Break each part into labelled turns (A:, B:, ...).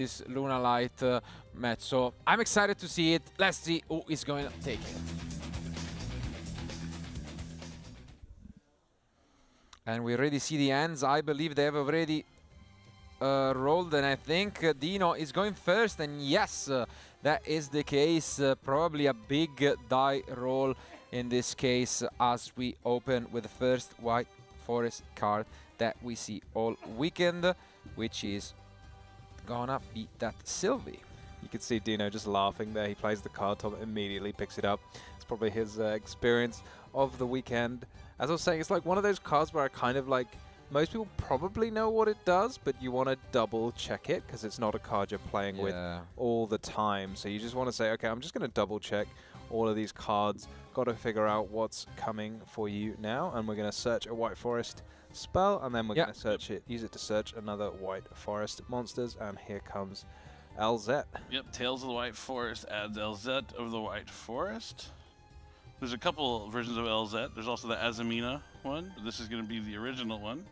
A: this Lunalight match. So I'm excited to see it. Let's see who is going to take it. And we already see the hands. I believe they have already rolled, and I think Dino is going first. And yes, that is the case. Probably a big die roll in this case as we open with the first White Forest card that we see all weekend, which is gonna be that Sylvie.
B: You can see Dino just laughing there. He plays the card, Tom immediately picks it up. It's probably his experience of the weekend. As I was saying, it's like one of those cards where I kind of like, most people probably know what it does, but you want to double check it because it's not a card you're playing with all the time. So you just want to say, okay, I'm just going to double check all of these cards. Got to figure out what's coming for you now. And we're going to search a White Forest spell, and then we're going to search it, use it to search another White Forest monsters. And here comes LZ.
C: Yep, Tales of the White Forest adds LZ of the White Forest. There's a couple versions of LZ. There's also the Azamina one, but this is going to be the original one.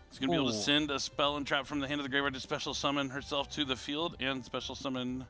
C: It's going to be able to send a spell and trap from the hand of the graveyard to special summon herself to the field and special summon.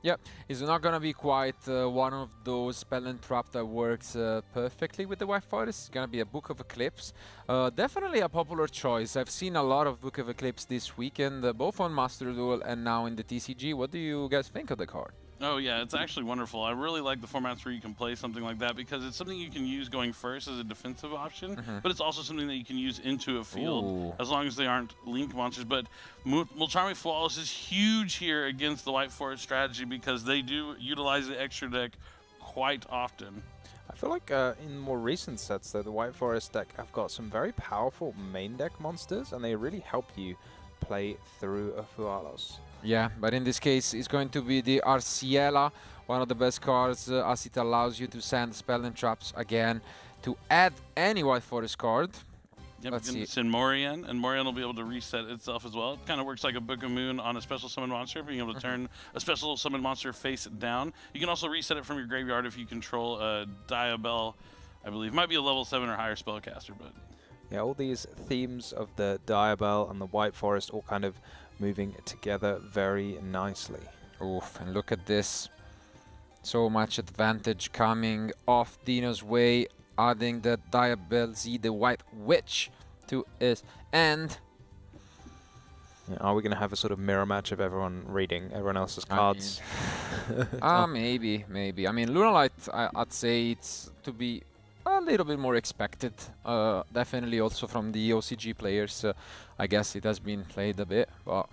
A: Yep, it's not going to be quite one of those spell and trap that works perfectly with the White Forest. It's going to be a Book of Eclipse. Definitely a popular choice. I've seen a lot of Book of Eclipse this weekend, both on Master Duel and now in the TCG. What do you guys think of the card?
C: Oh yeah, it's actually wonderful. I really like the formats where you can play something like that because it's something you can use going first as a defensive option, but it's also something that you can use into a field as long as they aren't link monsters. But Mulcharmy Flawless is huge here against the White Forest strategy because they do utilize the extra deck quite often.
B: I feel like in more recent sets, though, the White Forest deck have got some very powerful main deck monsters, and they really help you play through a Fualos.
A: Yeah, but in this case, it's going to be the Arciela, one of the best cards, as it allows you to send spell and traps again to add any White Forest card.
C: Yep, you can send Morian, and Morian will be able to reset itself as well. It kind of works like a Book of Moon on a special summon monster, being able to turn a special summon monster face down. You can also reset it from your graveyard if you control a Diabell, I believe. Might be a level 7 or higher spellcaster, but...
B: Yeah, all these themes of the Diabell and the White Forest all kind of moving together very nicely.
A: Oof, and look at this. So much advantage coming off Dino's way, adding the Diabell Z, the White Witch, to his end.
B: Yeah, are we going to have a sort of mirror match of everyone reading everyone else's cards?
A: Maybe. I mean, Lunalight, I'd say it's to be a little bit more expected. Definitely also from the OCG players. I guess it has been played a bit, but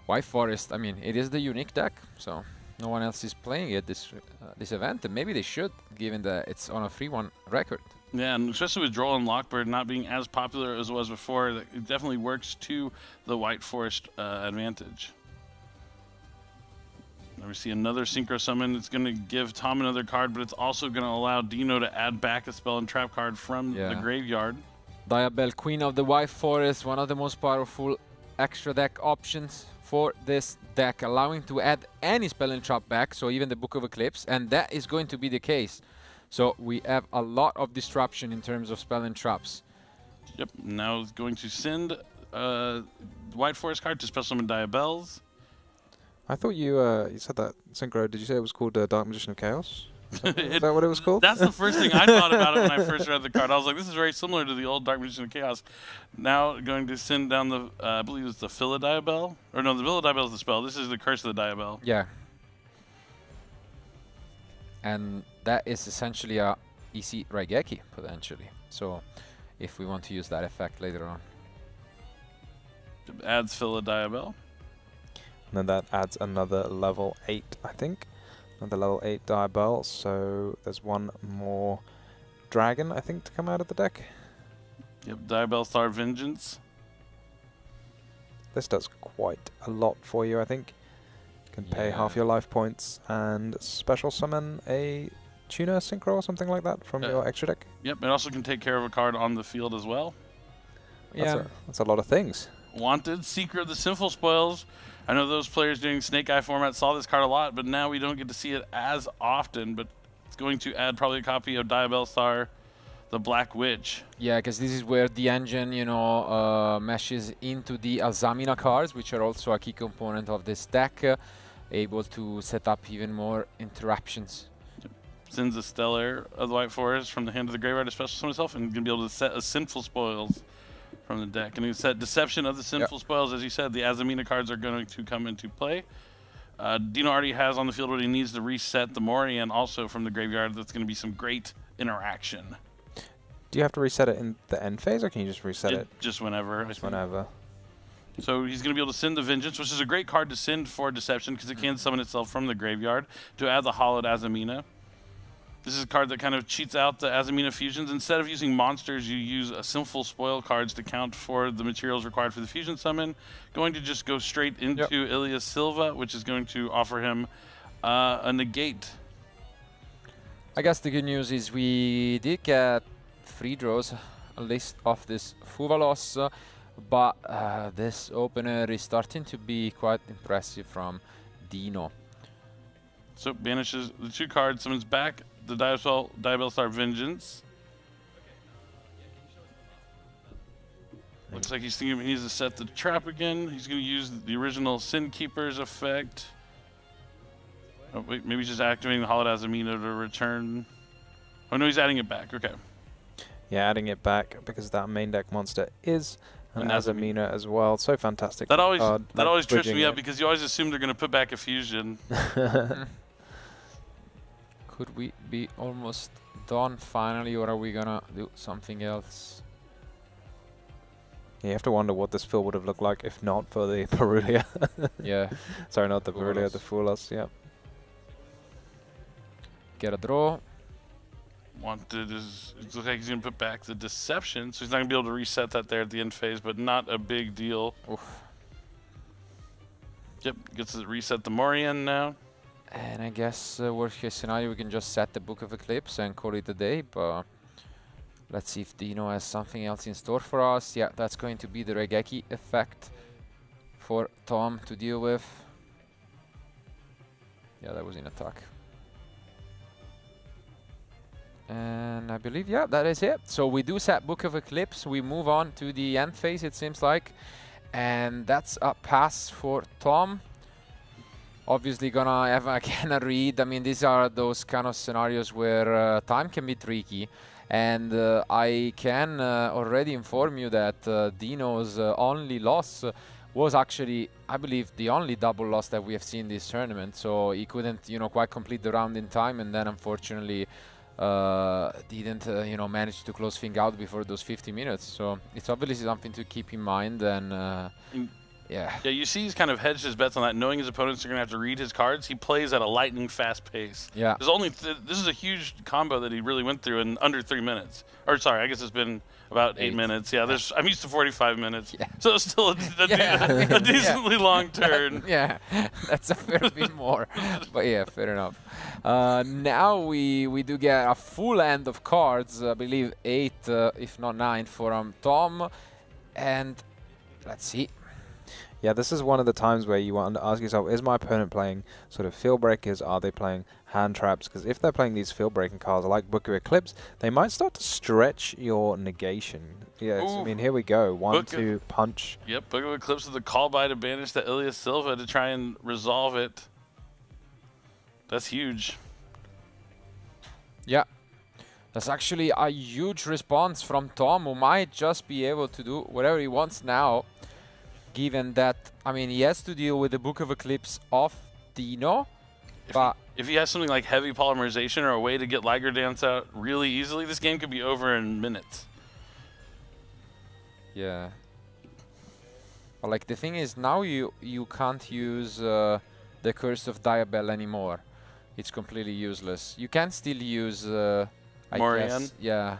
A: White Forest, I mean, it is the unique deck, so no one else is playing it this event, and maybe they should, given that it's on a 3-1 record.
C: Yeah, and especially with Droll and Lockbird not being as popular as it was before, it definitely works to the White Forest advantage. Now we see another Synchro Summon. It's going to give Tom another card, but it's also going to allow Dino to add back a spell and trap card from the graveyard.
A: Diabell, Queen of the White Forest, one of the most powerful extra deck options for this deck, allowing to add any spell and trap back, so even the Book of Eclipse, and that is going to be the case. So we have a lot of disruption in terms of spell and traps.
C: Yep, now it's going to send White Forest card to special summon Diabells.
B: I thought you said that Synchro. Did you say it was called Dark Magician of Chaos? Is that what it was called?
C: That's the first thing I thought about it when I first read the card. I was like, this is very similar to the old Dark Magician of Chaos. Now going to send down the, I believe it's the Diabell. Or no, the Diabell is the spell. This is the Curse of the Diabell.
A: Yeah. And that is essentially a EC Raigeki, potentially. So if we want to use that effect later on.
C: It adds Diabell.
B: And then that adds another level 8, I think. Another level 8 Diabell, so there's one more dragon, I think, to come out of the deck.
C: Yep, Diabell Star Vengeance.
B: This does quite a lot for you, I think. You can pay half your life points and special summon a Tuner Synchro or something like that from your extra deck.
C: Yep, it also can take care of a card on the field as well.
B: That's a lot of things.
C: Wanted, Seeker of the Sinful Spoils. I know those players doing Snake Eye format saw this card a lot, but now we don't get to see it as often. But it's going to add probably a copy of Diabell Star the Black Witch.
A: Yeah, because this is where the engine, you know, meshes into the Alzamina cards, which are also a key component of this deck, able to set up even more interruptions.
C: Sends a Stellar of the White Forest from the hand of the graveyard to special summon itself, and going to be able to set a Sinful Spoils from the deck. And he set Deception of the Sinful Spoils. As you said, the Azamina cards are going to come into play. Dino already has on the field what he needs to reset the Morian also from the graveyard. That's going to be some great interaction.
B: Do you have to reset it in the end phase, or can you just reset it?
C: Just whenever.
B: Just whenever.
C: So he's going to be able to send the Vengeance, which is a great card to send for Deception because it can summon itself from the graveyard to add the Hollowed Azamina. This is a card that kind of cheats out the Azamina fusions. Instead of using monsters, you use Sinful Spoil cards to count for the materials required for the fusion summon. Going to just go straight into Ilya Silva, which is going to offer him a negate.
A: I guess the good news is we did get 3 draws, a list of this Fuvalos, but this opener is starting to be quite impressive from Dino.
C: So banishes the 2 cards, summons back the Diabellstar Vengeance. Looks like he's thinking he needs to set the trap again. He's going to use the original Sin Keeper's effect. Oh, wait, maybe he's just activating the Hollowed Azamina to return. Oh, no, he's adding it back. Okay.
B: Yeah, adding it back because that main deck monster is an Azamina as well. So fantastic.
C: That always trips me up because you always assume they're going to put back a fusion.
A: Could we be almost done finally, or are we gonna do something else?
B: You have to wonder what this field would have looked like if not for the Parulia.
A: Yeah.
B: Sorry, not the Parulia, the Fulos, yeah.
A: Get a draw.
C: It looks like he's going to put back the Deception, so he's not going to be able to reset that there at the end phase, but not a big deal.
A: Oof.
C: Yep, gets to reset the Morian now.
A: And I guess worst case scenario, we can just set the Book of Eclipse and call it a day, but let's see if Dino has something else in store for us. Yeah, that's going to be the Regeki effect for Tom to deal with. Yeah, that was in attack. And I believe, yeah, that is it. So we do set Book of Eclipse. We move on to the end phase, it seems like. And that's a pass for Tom. Obviously gonna have again a read. I mean, these are those kind of scenarios where time can be tricky. And I can already inform you that Dino's only loss was actually, I believe, the only double loss that we have seen this tournament. So he couldn't, you know, quite complete the round in time, and then unfortunately didn't, you know, manage to close things out before those 50 minutes. So it's obviously something to keep in mind. And yeah, you
C: see he's kind of hedged his bets on that, knowing his opponents are going to have to read his cards. He plays at a lightning fast pace.
A: Yeah.
C: There's only this is a huge combo that he really went through in under 3 minutes. Or sorry, I guess it's been about 8 minutes. Yeah, there's I'm used to 45 minutes. Yeah. So it's still a decently long turn.
A: Yeah, that's a fair bit more. But yeah, fair enough. Now we do get a full end of cards, I believe 8, if not 9 for Tom. And let's see.
B: Yeah, this is one of the times where you want to ask yourself, is my opponent playing sort of field breakers? Are they playing hand traps? Because if they're playing these field breaking cards like Book of Eclipse, they might start to stretch your negation. Yeah, I mean, here we go. 1, 2, punch.
C: Yep, Book of Eclipse with the call by to banish the Ilya Silva to try and resolve it. That's huge.
A: Yeah. That's actually a huge response from Tom, who might just be able to do whatever he wants now. Given that, I mean, he has to deal with the Book of Eclipse of Dino,
C: if he has something like heavy polymerization or a way to get Liger Dance out really easily, this game could be over in minutes.
A: Yeah. But like the thing is, now you can't use the Curse of Diabell anymore. It's completely useless. You can still use I guess, yeah.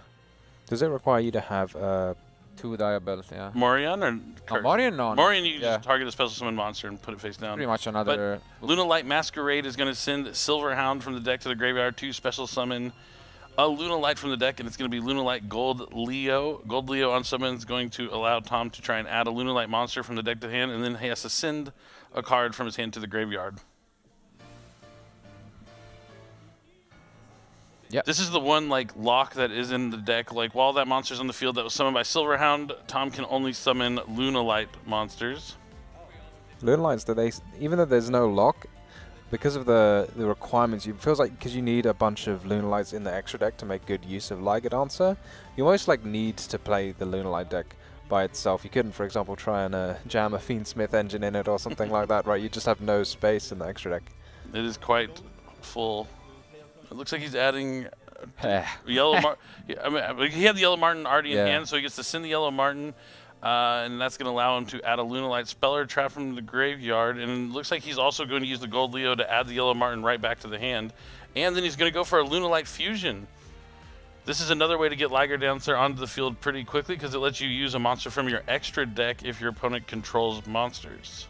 B: Does it require you to have
A: 2 Diabells, yeah.
C: Morian or
A: Curse? Morian, no.
C: Morian, you can just target a special summon monster and put it face down.
A: Pretty much another.
C: But Lunalight Masquerade is going to send Silverhound from the deck to the graveyard to special summon a Lunalight from the deck, and it's going to be Lunalight Gold Leo. Gold Leo on summon is going to allow Tom to try and add a Lunalight monster from the deck to hand, and then he has to send a card from his hand to the graveyard.
A: Yep.
C: This is the one like lock that is in the deck. Like while that monster's on the field that was summoned by Silverhound, Tom can only summon Lunalight monsters.
B: Lunalights, even though there's no lock, because of the requirements, it feels like because you need a bunch of Lunalights in the extra deck to make good use of Liger Dancer, you almost like need to play the Lunalight deck by itself. You couldn't, for example, try and jam a Fiendsmith engine in it or something like that, right? You just have no space in the extra deck.
C: It is quite full. It looks like he's adding Yellow Martin. I mean, he had the Yellow Martin already in hand, so he gets to send the Yellow Martin, and that's going to allow him to add a Lunalight Speller trap from the graveyard. And it looks like he's also going to use the Gold Leo to add the Yellow Martin right back to the hand. And then he's going to go for a Lunalight Fusion. This is another way to get Liger Dancer onto the field pretty quickly because it lets you use a monster from your extra deck if your opponent controls monsters.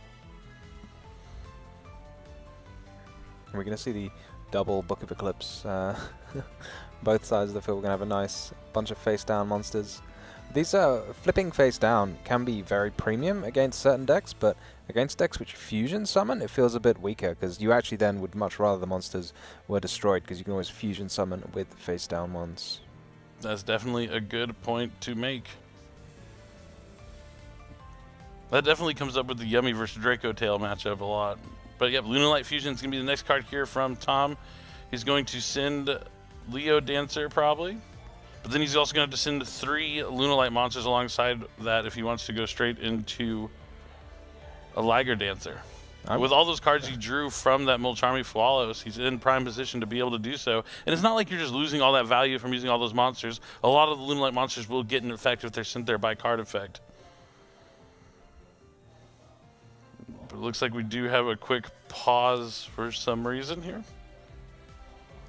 B: We're going to see the double Book of Eclipse. Both sides of the field, we're going to have a nice bunch of face-down monsters. These flipping face-down can be very premium against certain decks, but against decks which fusion summon, it feels a bit weaker, because you actually then would much rather the monsters were destroyed, because you can always fusion summon with face-down ones.
C: That's definitely a good point to make. That definitely comes up with the Yummy versus Draco Tail matchup a lot. But yep, Lunalight Fusion is going to be the next card here from Tom. He's going to send Leo Dancer probably. But then he's also going to have to send 3 Lunalight monsters alongside that if he wants to go straight into a Liger Dancer. With all those cards he drew from that Mulcharmy Fualos, he's in prime position to be able to do so. And it's not like you're just losing all that value from using all those monsters. A lot of the Lunalight monsters will get an effect if they're sent there by card effect. But it looks like we do have a quick pause for some reason here.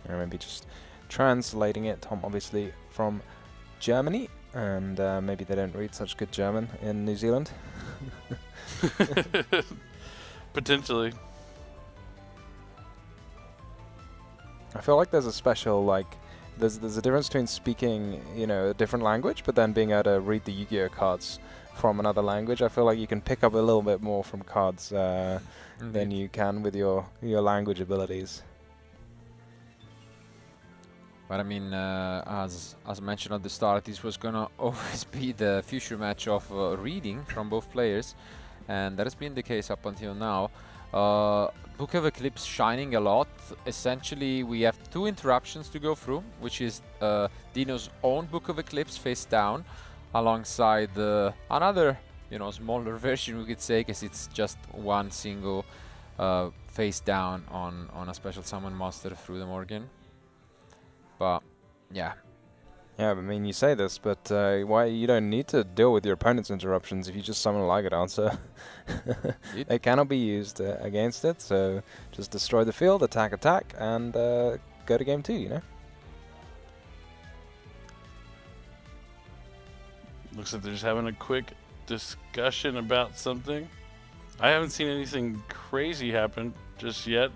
B: Or maybe just translating it. Tom obviously from Germany, and maybe they don't read such good German in New Zealand.
C: Potentially.
B: I feel like there's a special, like, there's a difference between speaking, you know, a different language, but then being able to read the Yu-Gi-Oh cards from another language. I feel like you can pick up a little bit more from cards than you can with your language abilities.
A: But I mean, as mentioned at the start, this was gonna always be the future match of reading from both players, and that has been the case up until now. Book of Eclipse shining a lot. Essentially, we have 2 interruptions to go through, which is Dino's own Book of Eclipse face down, alongside another, you know, smaller version we could say, because it's just one single face down on a special summon monster through the Morgan. But yeah.
B: Yeah, I mean, you say this, but why you don't need to deal with your opponent's interruptions if you just summon a Liger Dancer. They cannot be used against it, so just destroy the field, attack, and go to game 2, you know?
C: Looks like they're just having a quick discussion about something. I haven't seen anything crazy happen just yet.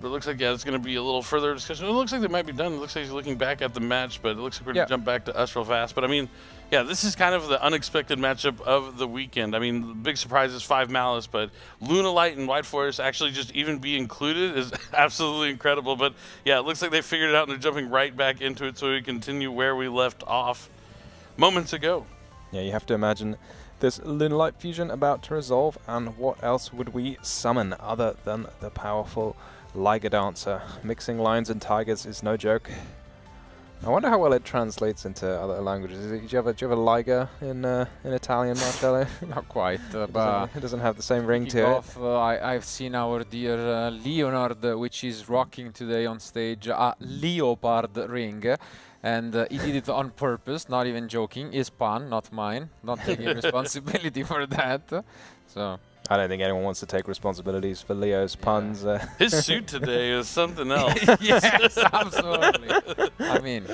C: But it looks like, yeah, it's going to be a little further discussion. It looks like they might be done. It looks like he's looking back at the match, but it looks like we're going to jump back to us real fast. But, I mean, yeah, this is kind of the unexpected matchup of the weekend. I mean, the big surprise is 5 Malice, but Lunalight and White Forest actually just even be included is absolutely incredible. But, yeah, it looks like they figured it out and they're jumping right back into it so we continue where we left off moments ago.
B: Yeah, you have to imagine this Lunalight fusion about to resolve, and what else would we summon other than the powerful Liger Dancer? Mixing lions and tigers is no joke. I wonder how well it translates into other languages. Do you have a Liger in Italian, Marcello?
A: Not quite, but
B: it doesn't have the same ring to it.
A: I've seen our dear Leonard, which is rocking today on stage, a leopard ring. And he did it on purpose, not even joking. His pun, not mine. Not taking responsibility for that. So
B: I don't think anyone wants to take responsibilities for Leo's puns.
C: His suit today is something else.
A: Yes, absolutely. I mean,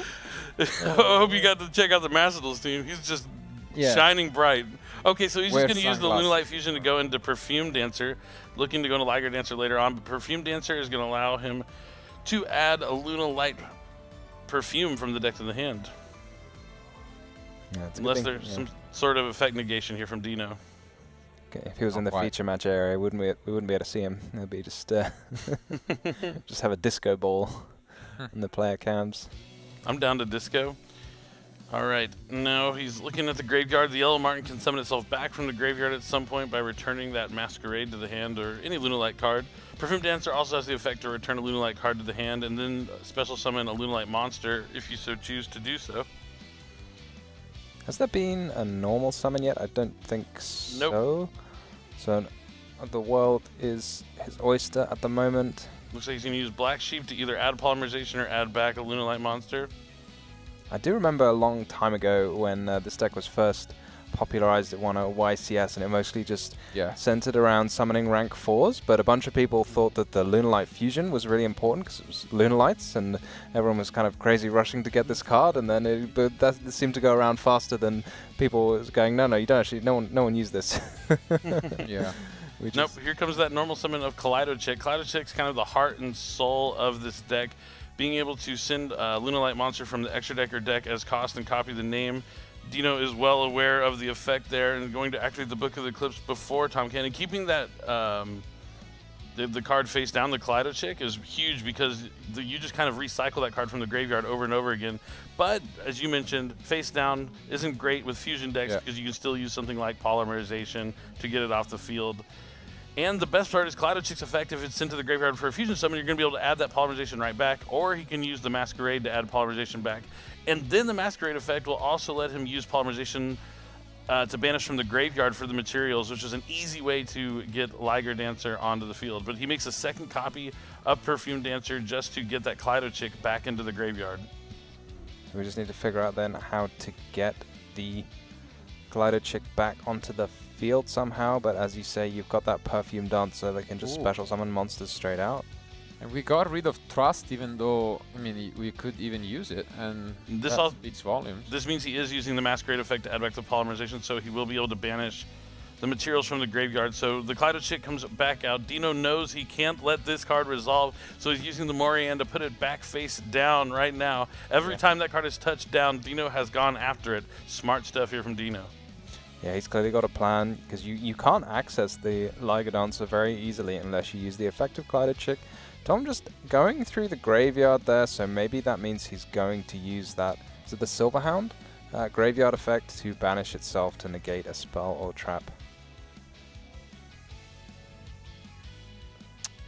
C: I hope you got to check out the Macedals team. He's just shining bright. Okay, so he's just going to use the Lunalight Fusion to go into Perfume Dancer, looking to go into Liger Dancer later on. But Perfume Dancer is going to allow him to add a Lunalight Perfume from the deck to the hand.
B: Yeah,
C: unless there's some sort of effect negation here from Dino.
B: Okay, if he was in the feature match area, we wouldn't be able to see him. It'd be just just have a disco ball in the player cams.
C: I'm down to disco. All right, now he's looking at the graveyard. The Yellow Martin can summon itself back from the graveyard at some point by returning that Masquerade to the hand or any Lunalight card. Perfume Dancer also has the effect to return a Lunalight card to the hand and then special summon a Lunalight monster if you so choose to do so.
B: Has there been a normal summon yet? I don't think so.
C: Nope.
B: So the world is his oyster at the moment.
C: Looks like he's going to use Black Sheep to either add Polymerization or add back a Lunalight monster.
B: I do remember a long time ago when this deck was first popularized at one at YCS, and it mostly just centered around summoning rank 4s, but a bunch of people thought that the Lunalight fusion was really important because it was Lunalights, and everyone was kind of crazy rushing to get this card, and then that seemed to go around faster than people was going, no, you don't actually, no one used this.
A: Yeah.
C: Nope, here comes that normal summon of Kaleidochick. Kaleidochick's kind of the heart and soul of this deck. Being able to send a Lunalight monster from the extra deck or deck as cost and copy the name. Dino is well aware of the effect there and going to activate the Book of the Eclipse before Tom Cannon. Keeping that the card face down, the Kaleidochick, is huge because you just kind of recycle that card from the graveyard over and over again. But, as you mentioned, face down isn't great with fusion decks because you can still use something like Polymerization to get it off the field. And the best part is Kaleidochick's effect, if it's sent to the graveyard for a fusion summon, you're going to be able to add that Polymerization right back, or he can use the Masquerade to add Polymerization back. And then the Masquerade effect will also let him use Polymerization to banish from the graveyard for the materials, which is an easy way to get Liger Dancer onto the field. But he makes a second copy of Perfume Dancer just to get that Kaleidochick back into the graveyard.
B: So we just need to figure out then how to get the Kaleidochick back onto the field somehow, but as you say, you've got that Perfume Dancer that can just special summon monsters straight out.
A: And we got rid of Trust, even though, I mean, we could even use it, and
C: this
A: that speaks volumes.
C: This means he is using the Masquerade effect to add back the Polymerization, so he will be able to banish the materials from the graveyard. So the Kaleidochick comes back out. Dino knows he can't let this card resolve, so he's using the Morian to put it back face down right now. Every time that card is touched down, Dino has gone after it. Smart stuff here from Dino.
B: Yeah, he's clearly got a plan, because you can't access the Liger Dancer very easily unless you use the effect of Kaleidochick. Tom just going through the graveyard there, so maybe that means he's going to use that, is it the Silverhound? Graveyard effect to banish itself to negate a spell or trap.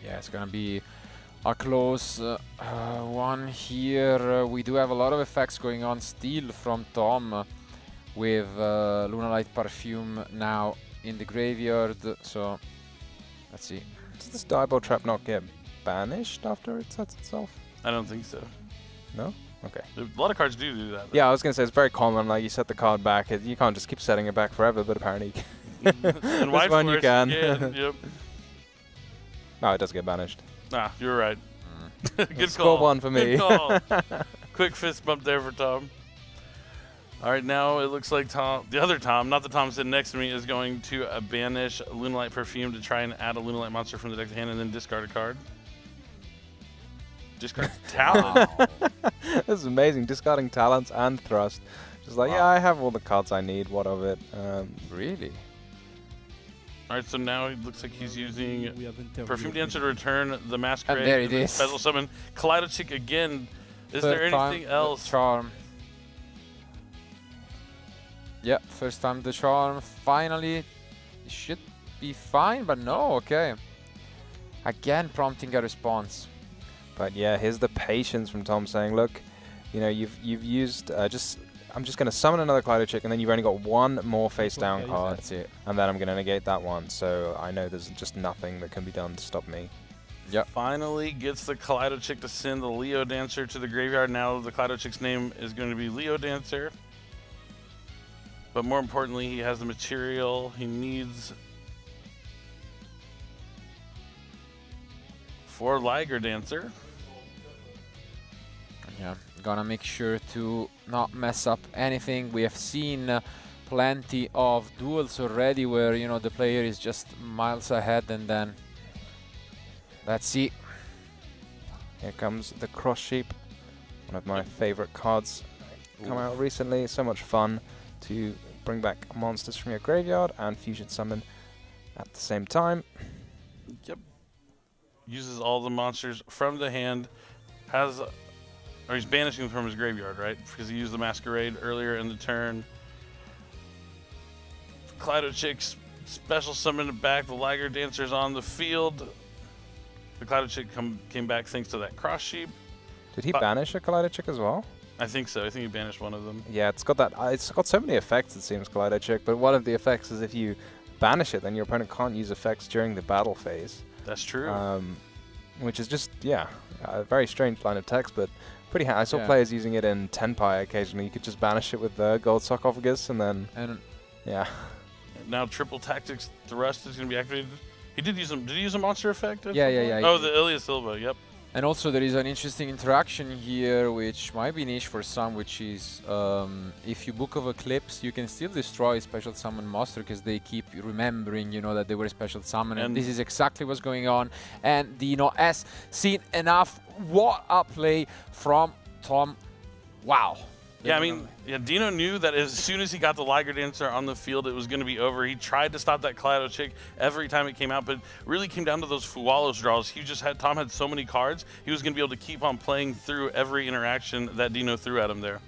A: Yeah, it's gonna be a close one here. We do have a lot of effects going on still from Tom with Lunalight Perfume now in the graveyard, so let's see.
B: Does this Diabolical Trap not get banished after it sets itself?
C: I don't think so.
B: No? Okay.
C: A lot of cards do that.
B: Yeah, I was going to say, it's very common, like you set the card back, you can't just keep setting it back forever, but apparently you can.
C: And
B: this one you can.
C: Yeah, yep.
B: No, it does get banished.
C: Ah, you're right. Good call.
B: Score one for me.
C: Good call. Quick fist bump there for Tom. All right, now it looks like Tom, the other Tom, not the Tom sitting next to me, is going to banish Lunalight Perfume to try and add a Lunalight monster from the deck to hand and then discard a card. Discard Talent.
B: This is amazing. Discarding Talents and Thrust. Just like, yeah, I have all the cards I need. What of it?
A: Really?
C: All right, so now it looks like he's using Perfume Dancer to return the Masquerade.
A: And there it is.
C: Special summon Kaleidochick again. Is there anything else?
A: Charm. Yeah, first time the charm. Finally, it should be fine, but no, okay. Again, prompting a response.
B: But yeah, here's the patience from Tom saying, look, you know, you've used I'm just going to summon another Kaleidochick, and then you've only got one more face down card.
A: That's it.
B: And then I'm going to negate that one. So I know there's just nothing that can be done to stop me.
A: Yep.
C: Finally gets the Kaleidochick to send the Leo Dancer to the graveyard. Now the Kaleidochick's name is going to be Leo Dancer. But more importantly, he has the material he needs for Liger Dancer.
A: Yeah, gonna make sure to not mess up anything. We have seen plenty of duels already where, you know, the player is just miles ahead, and then let's see.
B: Here comes the Cross Sheep, one of my favorite cards come out recently. So much fun to bring back monsters from your graveyard and fusion summon at the same time.
C: Yep. Uses all the monsters from the hand. Has or he's banishing them from his graveyard, right? Because he used the Masquerade earlier in the turn. Kaleido Chick's special summon it back. The Liger Dancer's on the field. The Kaleido Chick came back thanks to that Cross Sheep.
B: Did he banish a Kaleido Chick as well?
C: I think so. I think he banished one of them.
B: Yeah, it's got that. It's got so many effects, it seems, Kaleido Chick. But one of the effects is if you banish it, then your opponent can't use effects during the battle phase.
C: That's true.
B: Which is just, yeah, a very strange line of text, but pretty I saw players using it in Tenpai occasionally. You could just banish it with the Gold Sarcophagus, and then, yeah.
C: Now Triple Tactics Thrust is going to be activated. He did use did he use a monster effect?
A: Yeah.
C: Oh, the Ilya Silva, yep.
A: And also there is an interesting interaction here, which might be niche for some, which is if you Book of Eclipse, you can still destroy special summon monster because they keep remembering, you know, that they were special summon, and this is exactly what's going on. And Dino has seen enough. What a play from Tom. Wow.
C: Yeah, I mean, Dino knew that as soon as he got the Liger Dancer on the field, it was going to be over. He tried to stop that Kaleido Chick every time it came out, but really came down to those Fuwalos draws. Tom had so many cards, he was going to be able to keep on playing through every interaction that Dino threw at him there.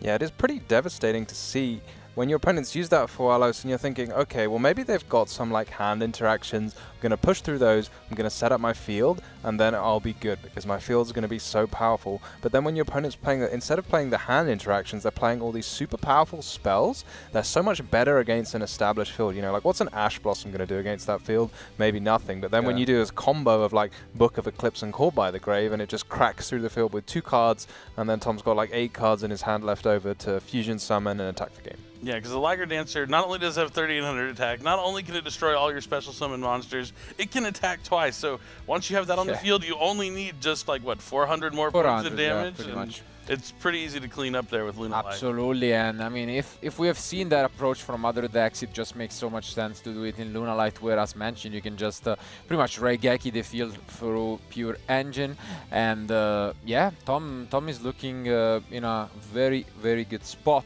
B: Yeah, it is pretty devastating to see when your opponents use that Fuwalos and you're thinking, okay, well maybe they've got some like hand interactions. I'm going to push through those, I'm going to set up my field, and then I'll be good because my field's going to be so powerful. But then when your opponent's playing, instead of playing the hand interactions, they're playing all these super powerful spells. They're so much better against an established field. You know, like what's an Ash Blossom going to do against that field? Maybe nothing. But then when you do this combo of like Book of Eclipse and Call by the Grave, and it just cracks through the field with 2 cards, and then Tom's got like 8 cards in his hand left over to Fusion Summon and attack the game.
C: Yeah, because the Liger Dancer not only does have 3,800 attack, not only can it destroy all your special summon monsters, it can attack twice. So once you have that on the field, you only need just like, what, 400 more points of damage?
A: Yeah, pretty much.
C: It's pretty easy to clean up there with Lunalight.
A: Absolutely, and I mean, if we have seen that approach from other decks, it just makes so much sense to do it in Lunalight, where, as mentioned, you can just pretty much Raigeki the field through pure engine. And yeah, Tom is looking in a very, very good spot,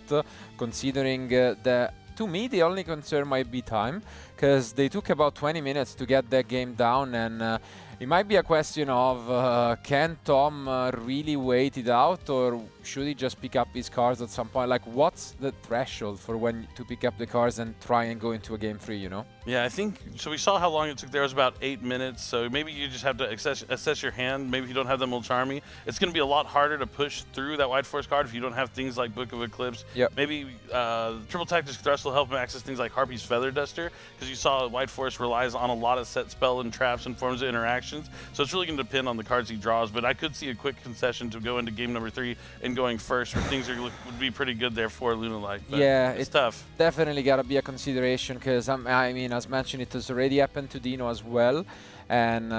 A: considering that, to me, the only concern might be time, because they took about 20 minutes to get that game down, and it might be a question of can Tom really wait it out, or should he just pick up his cards at some point? Like, what's the threshold for when to pick up the cards and try and go into a game 3, you know?
C: Yeah, I think, so we saw how long it took there. It was about 8 minutes, so maybe you just have to assess your hand. Maybe if you don't have the Mulcharmy, it's going to be a lot harder to push through that Wide Force card if you don't have things like Book of Eclipse.
A: Yep.
C: Maybe Triple Tactics Thrust will help him access things like Harpy's Feather Duster, because you saw Wide Force relies on a lot of set spell and traps and forms of interactions, so it's really going to depend on the cards he draws. But I could see a quick concession to go into game number 3 and going first, where things would be pretty good there for Lunalight. But
A: yeah,
C: it's tough.
A: Definitely got to be a consideration, because I mean, as mentioned, it has already happened to Dino as well. And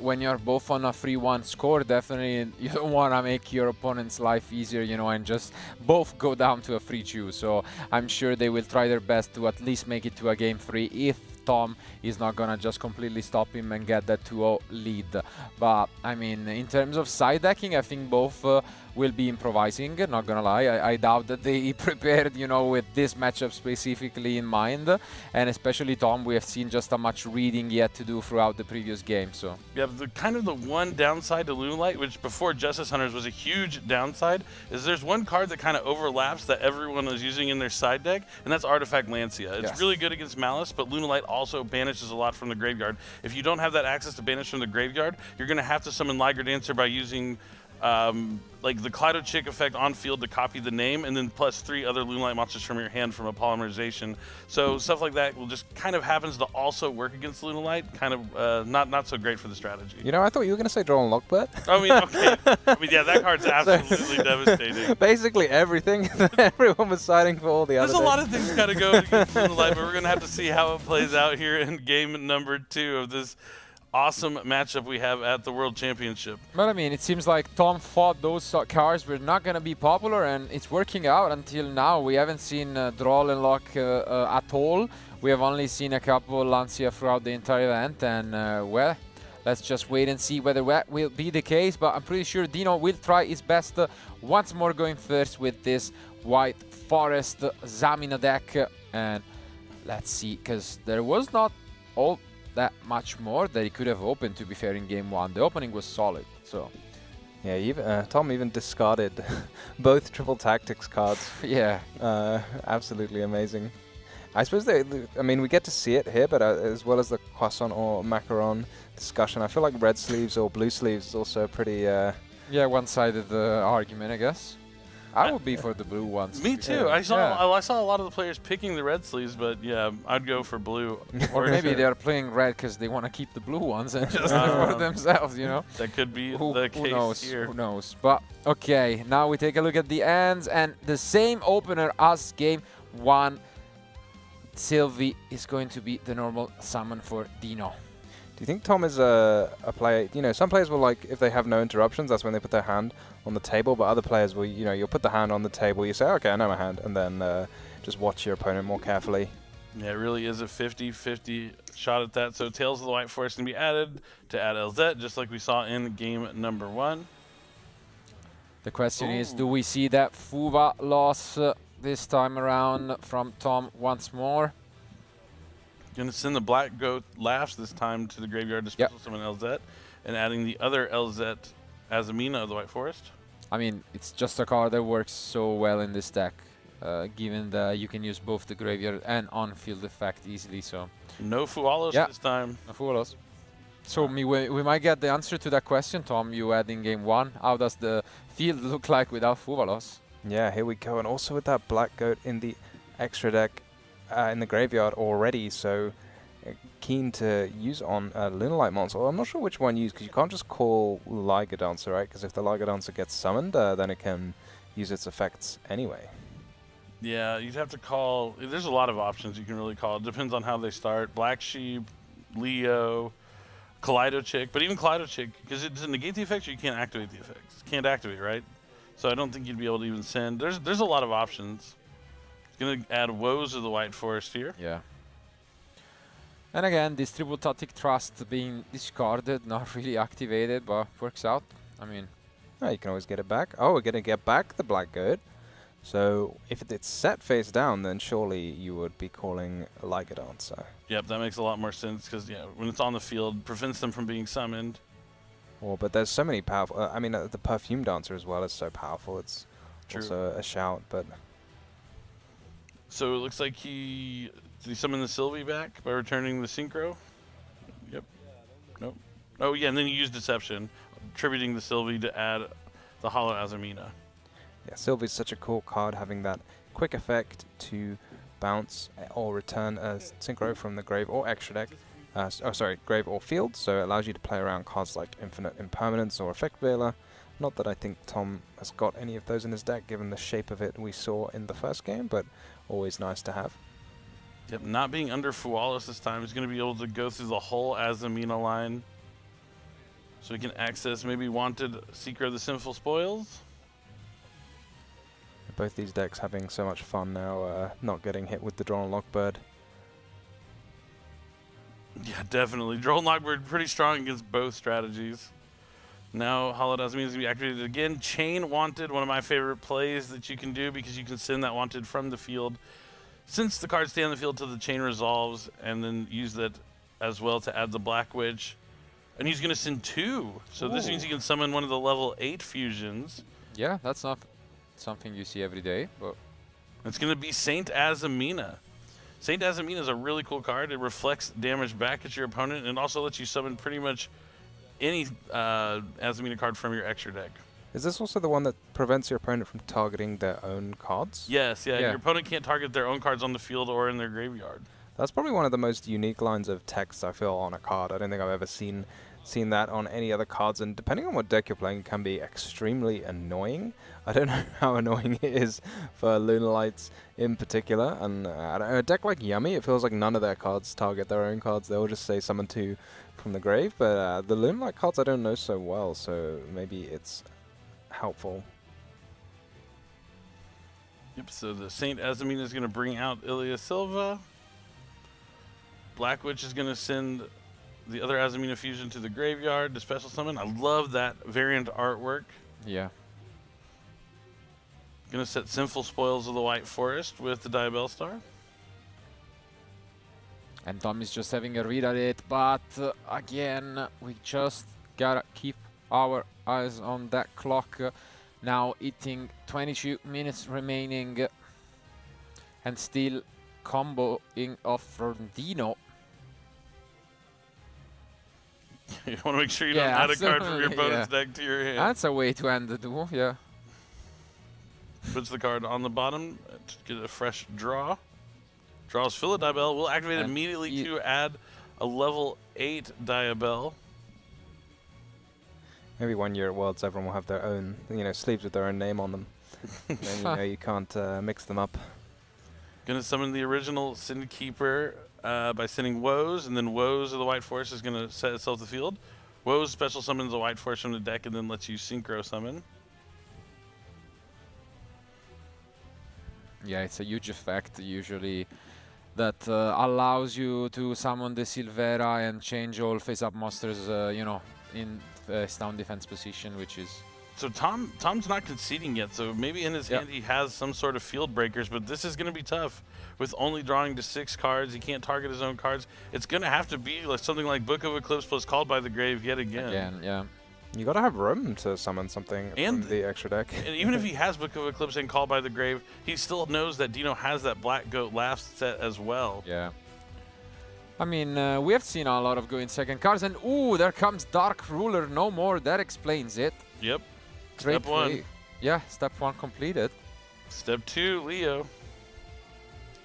A: when you're both on a 3-1 score, definitely you don't want to make your opponent's life easier, you know, and just both go down to a 3-2. So I'm sure they will try their best to at least make it to a game 3 if Tom is not gonna just completely stop him and get that 2-0 lead. But I mean, in terms of side decking, I think both will be improvising, not gonna lie. I doubt that they prepared, you know, with this matchup specifically in mind. And especially Tom, we have seen just how much reading he had to do throughout the previous game. So
C: yeah, kind of the one downside to Lunalight, which before Justice Hunters was a huge downside, is there's one card that kind of overlaps that everyone is using in their side deck, and that's Artifact Lancia. It's really good against Malice, but Lunalight also banishes a lot from the graveyard. If you don't have that access to banish from the graveyard, you're going to have to summon Liger Dancer by using like the Kaleido Chick effect on field to copy the name, and then plus 3 other Lunalight monsters from your hand from a polymerization. So stuff like that will just kind of happens to also work against Lunalight. Kind of not so great for the strategy.
B: You know, I thought you were going to say Draw and Lockbird.
C: I mean, okay. I mean, yeah, that card's absolutely devastating.
B: Basically everything. Everyone was siding for all the other.
C: There's a lot of things got to go against Lunalight, but we're going to have to see how it plays out here in game number 2 of this awesome matchup we have at the World Championship.
A: But I mean, it seems like Tom thought those cards were not going to be popular, and it's working out until now. We haven't seen Draw and Lock at all. We have only seen a couple Lancia throughout the entire event, and well, let's just wait and see whether that will be the case. But I'm pretty sure Dino will try his best once more going first with this White Forest Zamina deck. And let's see, because there was not all that much more that he could have opened, to be fair, in game 1. The opening was solid, so
B: Yeah, Tom even discarded both triple tactics cards.
A: Yeah.
B: Absolutely amazing. I suppose I mean, we get to see it here, but as well as the croissant or macaron discussion, I feel like red sleeves or blue sleeves is also pretty.
A: Yeah, one-sided argument, I guess. I would be for the blue ones.
C: Me too. I saw a lot of the players picking the red sleeves, but yeah, I'd go for blue.
A: Or maybe they're playing red because they want to keep the blue ones and just for themselves, you know?
C: That could be the case
A: knows,
C: here.
A: Who knows? But, okay, now we take a look at the ends, and the same opener as game 1. Sylvie is going to be the normal summon for Dino.
B: Do you think Tom is a player? You know, some players will, like, if they have no interruptions, that's when they put their hand on the table. But other players will, you know, you'll put the hand on the table, you say, okay, I know my hand, and then just watch your opponent more carefully.
C: Yeah, it really is a 50-50 shot at that. So Tales of the White Forest can be added to add LZ, just like we saw in game number 1.
A: The question is, do we see that Fuva loss this time around from Tom once more?
C: Going to send the Black Goat Laughs this time to the graveyard to special summon LZ, and adding the other LZ Azamina of the White Forest.
A: I mean, it's just a card that works so well in this deck, given that you can use both the graveyard and on-field effect easily. So
C: no Fualos this time.
A: No Fualos. So we might get the answer to that question, Tom. You had in game 1. How does the field look like without Fualos?
B: Yeah, here we go, and also with that Black Goat in the extra deck. In the graveyard already, so keen to use on a Lunalight monster. Well, I'm not sure which one you use, because you can't just call Liger Dancer, right? Because if the Liger Dancer gets summoned, then it can use its effects anyway.
C: Yeah, you'd have to call. There's a lot of options you can really call. It depends on how they start. Black Sheep, Leo, Kaleido Chick, but even Kaleido Chick, because it doesn't negate the effects, or you can't activate the effects. Can't activate, right? So I don't think you'd be able to even send. There's a lot of options. Going to add Woes of the White Forest here.
A: Yeah. And again, Distributatic Trust being discarded, not really activated, but works out. I mean...
B: Oh, you can always get it back. Oh, we're going to get back the Black Goat. So if it's set face down, then surely you would be calling a Liger Dancer.
C: Yep, that makes a lot more sense, because yeah, when it's on the field, prevents them from being summoned.
B: Oh, but there's so many powerful... I mean, the Perfume Dancer as well is so powerful. It's also a shout, but...
C: So it looks like did he summon the Sylvie back by returning the Synchro? Yep. Nope. Oh yeah, and then he used Deception, attributing the Sylvie to add the Hollow Azamina.
B: Yeah, Sylvie's such a cool card, having that quick effect to bounce or return a Synchro from the grave or extra deck. Grave or field, so it allows you to play around cards like Infinite Impermanence or Effect Veiler. Not that I think Tom has got any of those in his deck, given the shape of it we saw in the first game, but always nice to have.
C: Yep, not being under Fualos this time, he's going to be able to go through the whole Azamina line. So he can access maybe wanted Seeker of the Sinful Spoils.
B: Both these decks having so much fun now, not getting hit with the Drawn Lockbird.
C: Yeah, definitely. Drawn Lockbird pretty strong against both strategies. Now Hollow Azamina is going to be activated again. Chain Wanted, one of my favorite plays that you can do, because you can send that Wanted from the field. Since the cards stay on the field till the chain resolves, and then use that as well to add the Black Witch. And he's going to send 2. So this means he can summon one of the level 8 fusions.
A: Yeah, that's not something you see every day, but...
C: It's going to be Saint Azamina. Saint Azamina is a really cool card. It reflects damage back at your opponent, and also lets you summon pretty much any Azamina card from your extra deck.
B: Is this also the one that prevents your opponent from targeting their own cards?
C: Yes, yeah. Your opponent can't target their own cards on the field or in their graveyard.
B: That's probably one of the most unique lines of text I feel on a card. I don't think I've ever seen that on any other cards, and depending on what deck you're playing, it can be extremely annoying. I don't know how annoying it is for Lunalights in particular, and a deck like Yummy, it feels like none of their cards target their own cards. They'll just say summon 2 from the grave, but the Lunalight cards I don't know so well, so maybe it's helpful.
C: Yep, so the Saint Azamina is going to bring out Ilya Silva. Black Witch is going to send the other Azamina fusion to the graveyard to special summon. I love that variant artwork.
A: Yeah.
C: Going to set Sinful Spoils of the White Forest with the Diabell Star.
A: And Tom is just having a read at it, but again, we just gotta keep our eyes on that clock. Now eating 22 minutes remaining. And still comboing off from Dino.
C: You want to make sure you don't add a card from your opponent's deck to your hand.
A: That's a way to end the duel, yeah.
C: Puts the card on the bottom to get a fresh draw. Draws fill a Diabell. We'll activate it immediately to add a level 8 Diabell.
B: Maybe 1 year at Worlds, everyone will have their own, sleeves with their own name on them. Then you can't mix them up.
C: Gonna summon the original Sin Keeper by sending Woes, and then Woes of the White Force is gonna set itself to the field. Woes special summons a White Force from the deck and then lets you synchro summon.
A: Yeah, it's a huge effect usually that allows you to summon the Silvera and change all face-up monsters, in down defense position, which is...
C: So Tom's not conceding yet, so maybe in his hand he has some sort of field breakers, but this is going to be tough. With only drawing to 6 cards, he can't target his own cards. It's going to have to be like something like Book of Eclipse plus Called by the Grave yet again.
A: Yeah.
B: You gotta have room to summon something from the extra deck.
C: And even if he has Book of Eclipse and Called by the Grave, he still knows that Dino has that Black Goat Laugh set as well.
A: Yeah. I mean, we have seen a lot of going second cards, and ooh, there comes Dark Ruler, no more. That explains it.
C: Yep.
A: Great
C: Step 1.
A: play. Yeah, step 1 completed.
C: Step 2, Leo.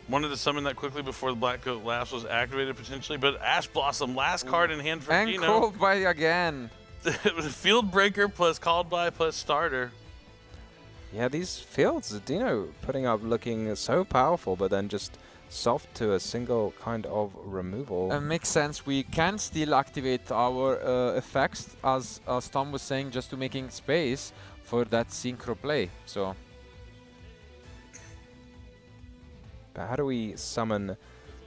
C: Wanted to summon that quickly before the Black Goat Laughs was activated potentially, but Ash Blossom, last card in hand for
A: and
C: Dino.
A: Called by again.
C: It was Field Breaker plus Called by plus Starter.
B: Yeah, these fields, Dino putting up looking so powerful, but then just soft to a single kind of removal.
A: Makes sense. We can still activate our effects, as Tom was saying, just to making space for that synchro play. So,
B: but how do we summon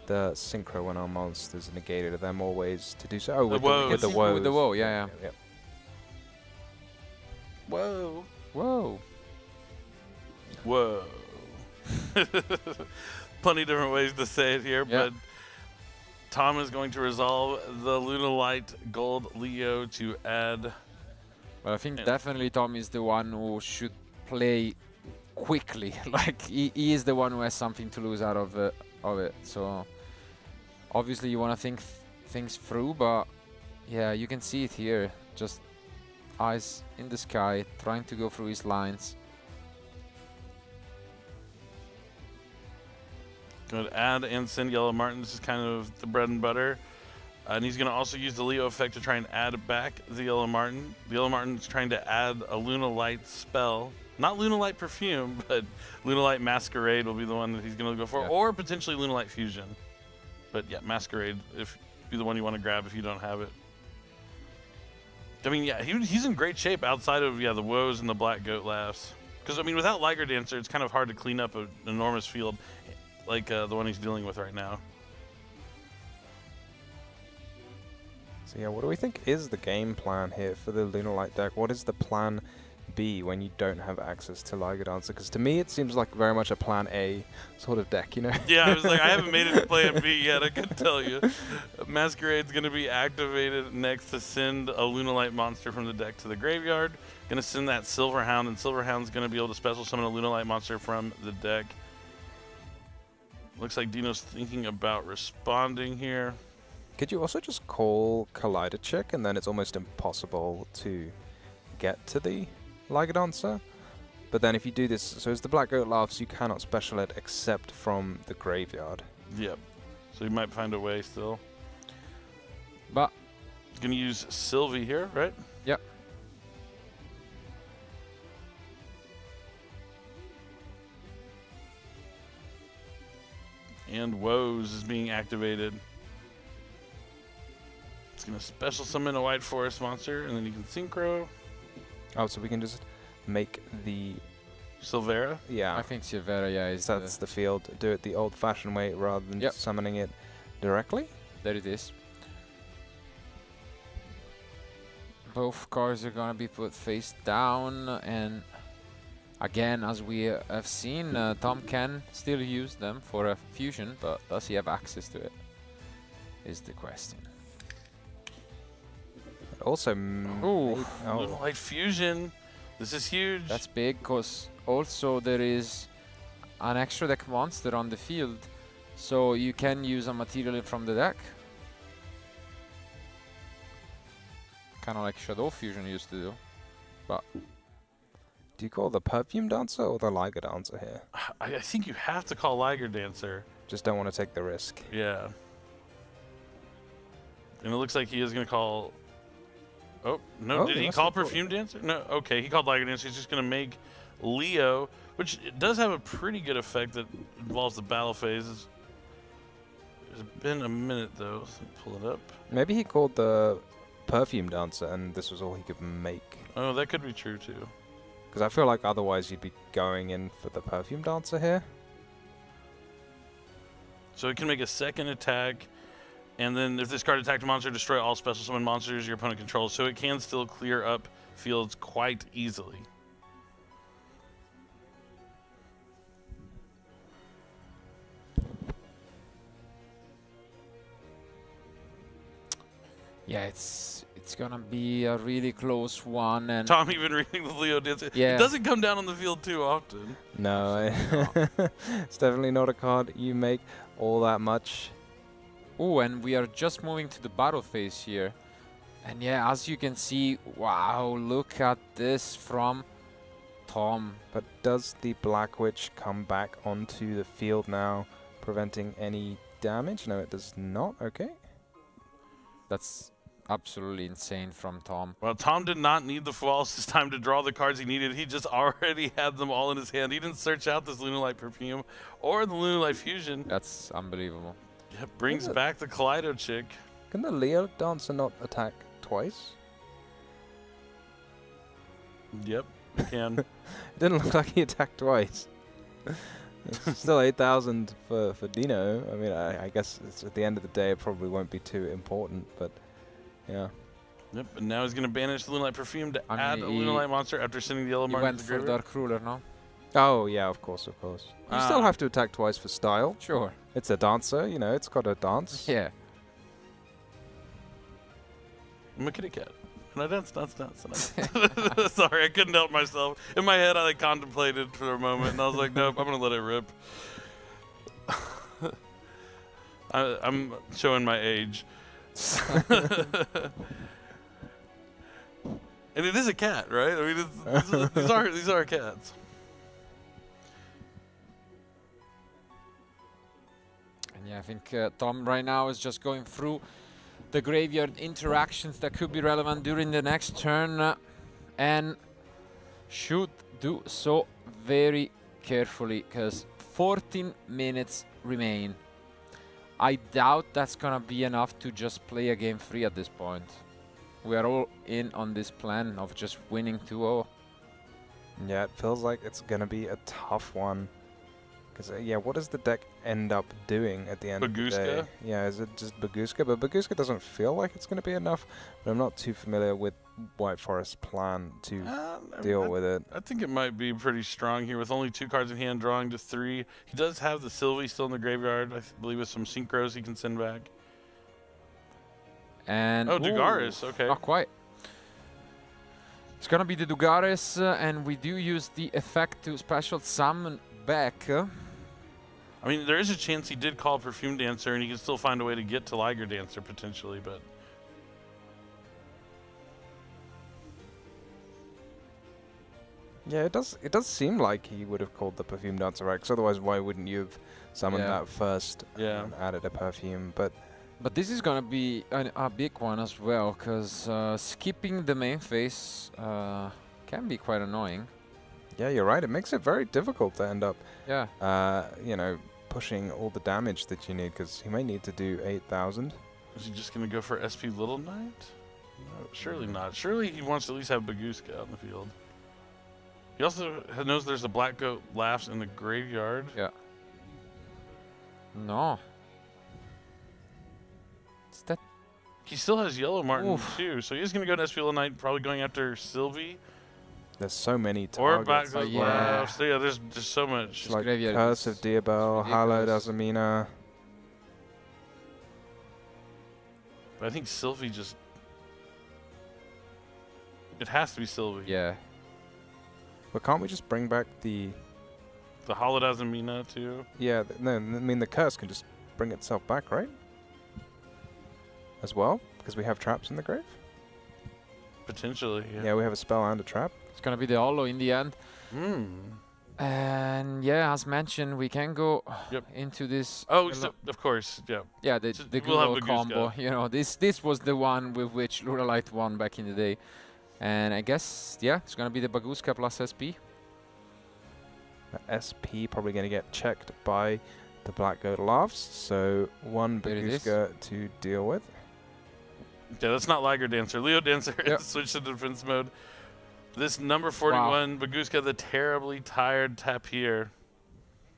B: the synchro when our monsters are negated? Are there more ways to do so? Oh, with the woes.
A: With the woe, yeah.
C: Whoa.
A: Whoa.
C: Whoa. Plenty of different ways to say it here, but Tom is going to resolve the Lunalight Gold Leo to add.
A: Well, I think definitely Tom is the one who should play quickly. Like he is the one who has something to lose out of it. So obviously you want to think things through, but yeah, you can see it here. Just eyes in the sky, trying to go through his lines.
C: Going to add and send Yellow Martin. This is kind of the bread and butter. And he's going to also use the Leo effect to try and add back the Yellow Martin. The Yellow Martin's trying to add a Lunalight spell. Not Lunalight Perfume, but Lunalight Masquerade will be the one that he's going to go for. Or potentially Lunalight Fusion. But yeah, Masquerade, if be the one you want to grab if you don't have it. I mean, yeah, he's in great shape outside of, the Woes and the Black Goat Laughs. Because, I mean, without Liger Dancer, it's kind of hard to clean up an enormous field like the one he's dealing with right now.
B: So yeah, what do we think is the game plan here for the Lunalight deck? What is the plan B when you don't have access to Liger Dancer? Because to me it seems like very much a plan A sort of deck,
C: Yeah, I was like, I haven't made it to plan B yet, I can tell you. Masquerade's going to be activated next to send a Lunalight monster from the deck to the graveyard. Going to send that Silverhound, and Silverhound's going to be able to special summon a Lunalight monster from the deck. Looks like Dino's thinking about responding here.
B: Could you also just call Collider Chick, and then it's almost impossible to get to the Liger Dancer? But then if you do this, so as the Black Goat Laughs, you cannot special it except from the graveyard.
C: Yep. So you might find a way still.
A: But
C: gonna use Sylvie here, right?
A: Yep.
C: And Woes is being activated. It's going to special summon a White Forest monster, and then you can synchro.
B: Oh, so we can just make the...
C: Silvera?
B: Yeah.
A: I think Silvera, is
B: that's the field. Do it the old-fashioned way rather than summoning it directly.
A: There it is. Both cards are going to be put face down, and again, as we have seen, Tom can still use them for a fusion, but does he have access to it? Is the question.
B: Also,
A: Ooh.
C: Lunalight Fusion. This is huge.
A: That's big, because also there is an extra deck monster on the field, so you can use a material from the deck. Kind of like Shadow Fusion used to do. But
B: do you call the Perfume Dancer or the Liger Dancer here?
C: I think you have to call Liger Dancer.
B: Just don't want to take the risk.
C: Yeah. And it looks like he is going to call... Oh, no. Did he call Perfume Dancer? No. Okay, he called Liger Dancer. He's just going to make Leo, which it does have a pretty good effect that involves the battle phases. It's been a minute, though. So pull it up.
B: Maybe he called the Perfume Dancer and this was all he could make.
C: Oh, that could be true, too.
B: Because I feel like otherwise you'd be going in for the Perfume Dancer here.
C: So it can make a second attack, and then if this card attacked a monster, destroy all special summon monsters your opponent controls. So it can still clear up fields quite easily.
A: yeah, it's gonna be a really close one. And
C: Tom even reading the Leo Dancer.
A: Yeah.
C: It doesn't come down on the field too often.
B: No, it's definitely not a card you make all that much.
A: oh, and we are just moving to the battle phase here. And yeah, as you can see, wow, look at this from Tom.
B: But does the Black Witch come back onto the field now, preventing any damage? No, it does not. Okay.
A: That's absolutely insane from Tom.
C: Well, Tom did not need the False this time to draw the cards he needed. He just already had them all in his hand. He didn't search out this Lunalight Perfume or the Lunalight Fusion.
A: That's unbelievable.
C: Yeah, brings back the Kaleido chick.
B: Can the Leo Dancer not attack twice?
C: Yep, he can.
B: It didn't look like he attacked twice. It's still 8,000 for Dino. I mean, I guess it's at the end of the day, it probably won't be too important, but yeah.
C: Yep, and now he's going to banish the Lunalight Perfume to
A: I
C: add a
A: mean,
C: Lunalight monster after sending the yellow
A: He
C: mark to
A: went
C: the
A: for
C: graveyard.
A: Dark Ruler, no?
B: Oh, yeah, of course, of course. You still have to attack twice for style.
A: Sure.
B: It's a dancer, you know, it's got a dance.
A: Yeah.
C: I'm a kitty cat. And I dance. Sorry, I couldn't help myself. In my head, I like contemplated for a moment, and I was like, nope, I'm going to let it rip. I'm showing my age. And it is a cat, right? I mean, these are cats.
A: And yeah, I think Tom right now is just going through the graveyard interactions that could be relevant during the next turn, and should do so very carefully, because 14 minutes remain. I doubt that's gonna be enough to just play a game 3 at this point. We are all in on this plan of just winning 2-0.
B: Yeah, it feels like it's going to be a tough one. Because, yeah, what does the deck end up doing at the end of the day? Yeah, is it just Baguska? But Baguska doesn't feel like it's going to be enough. But I'm not too familiar with White Forest's plan to deal with it.
C: I think it might be pretty strong here with only 2 cards in hand, drawing to 3. He does have the Sylvie still in the graveyard, I believe, with some Synchros he can send back.
A: And
C: oh, Dugaris, okay.
A: Not quite. It's gonna be the Dugaris, and we do use the effect to special summon back.
C: I mean, there is a chance he did call Perfume Dancer, and he can still find a way to get to Liger Dancer potentially, but...
B: Yeah, it does seem like he would have called the Perfume Dancer right, 'cause otherwise why wouldn't you have summoned that first and added a perfume?
A: But this is gonna be a big one as well, because skipping the main phase can be quite annoying.
B: Yeah, you're right. It makes it very difficult to end up,
A: yeah,
B: you know, pushing all the damage that you need, because he may need to do 8,000.
C: Is he just going to go for SP Little Knight? No, surely not. Surely he wants to at least have Baguska out in the field. He also knows there's a Black Goat Laughs in the graveyard.
A: Yeah. No. Is that...
C: He still has Yellow Martin too, so he's going to go to SP Little Knight, probably going after Sylvie.
B: There's so many targets.
C: Or Black Goat Laughs. So yeah, there's just so much.
B: Like Curse of Diabel, Hallowed Azamina.
C: But I think Sylvie just... It has to be Sylvie.
A: Yeah.
B: But can't we just bring back the...
C: The Holodazamina too.
B: Yeah, no, I mean the curse can just bring itself back, right? As well, because we have traps in the grave.
C: Potentially, yeah.
B: Yeah, we have a spell and a trap.
A: It's gonna be the Holo in the end. And yeah, as mentioned, we can go into this.
C: Oh, of course, yeah.
A: Yeah, the
C: we'll have
A: Gulo
C: Bagooska.
A: combo. You know, this was the one with which Lunalight won back in the day. And I guess, yeah, it's gonna be the Bagooska plus SP.
B: SP probably going to get checked by the Black Goat Laughs, so one
A: There it is.
B: Bagooska to deal with.
C: Yeah, that's not Liger Dancer. Leo Dancer is switched to defense mode. This number 41, Bagooska, the terribly tired Tapir.